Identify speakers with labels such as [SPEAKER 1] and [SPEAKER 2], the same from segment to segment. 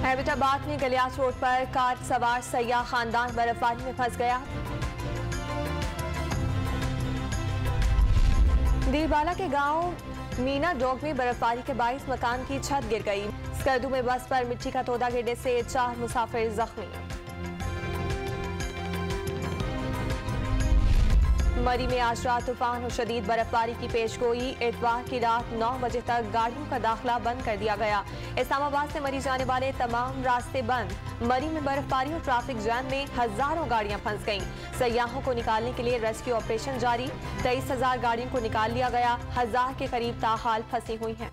[SPEAKER 1] हैदराबाद में गलियाच रोड पर कार सवार सयाह खानदान बर्फबारी में फंस गया। दीरबाला के गांव मीना डोग में बर्फबारी के बाइस मकान की छत गिर गई। स्कर्दू में बस पर मिट्टी का तोदा गिरने से 4 मुसाफिर जख्मी। मरी में आज रात तूफान और शदीद बर्फबारी की पेशगोई। इतवार की रात 9 बजे तक गाड़ियों का दाखिला बंद कर दिया गया। इस्लामाबाद से मरी जाने वाले तमाम रास्ते बंद। मरी में बर्फबारी और ट्रैफिक जैम में हजारों गाड़ियां फंस गईं। सयाहों को निकालने के लिए रेस्क्यू ऑपरेशन जारी। 23,000 गाड़ियों को निकाल लिया गया। 1000 के करीब ताहाल फंसी हुई हैं।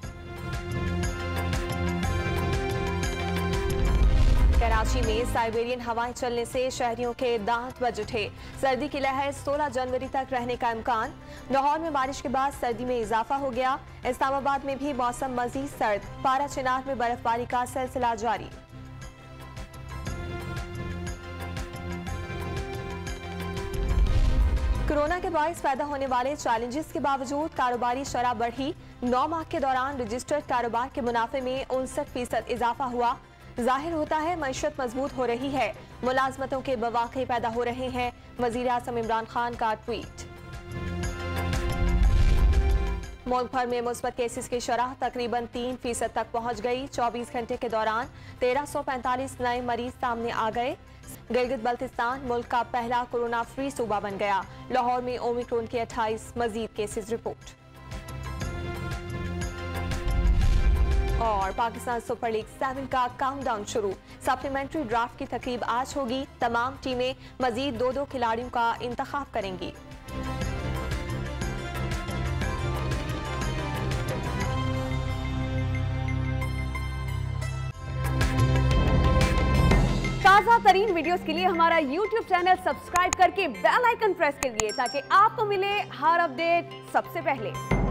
[SPEAKER 1] कराची में साइबेरियन हवाएं चलने से शहरियों के दांत बज उठे। सर्दी की लहर 16 जनवरी तक रहने का इम्कान। लाहौर में बारिश के बाद सर्दी में इजाफा हो गया। इस्लामाबाद में भी मौसम मजीद सर्द। पारा चिनार में बर्फबारी का सिलसिला जारी। कोरोना के बायस पैदा होने वाले चैलेंजेस के बावजूद कारोबारी शरह बढ़ी। 9 माह के दौरान रजिस्टर्ड कारोबार के मुनाफे में 59% इजाफा हुआ। जाहिर होता है मईशत मजबूत हो रही है। मुलाजमतों के मौके पैदा हो रहे हैं। वजीर आज़म इमरान खान का ट्वीट। मुल्क भर में मुस्बत केसेस की शरह तकरीबन 3% तक पहुंच गई। 24 घंटे के दौरान 1345 नए मरीज सामने आ गए। गिलगित बल्तिस्तान मुल्क का पहला कोरोना फ्री सूबा बन गया। लाहौर में ओमिक्रॉन के 28 मजीद केसेस रिपोर्ट। और पाकिस्तान सुपर लीग 7 का काउंटडाउन शुरू। सप्लीमेंट्री ड्राफ्ट की तकरीब आज होगी। तमाम टीमें मजीद 2-2 खिलाड़ियों का इंतखाब करेंगी।
[SPEAKER 2] ताज़ा तरीन वीडियोस के लिए हमारा YouTube चैनल सब्सक्राइब करके बेल आइकन प्रेस करिए ताकि आपको मिले हर अपडेट सबसे पहले।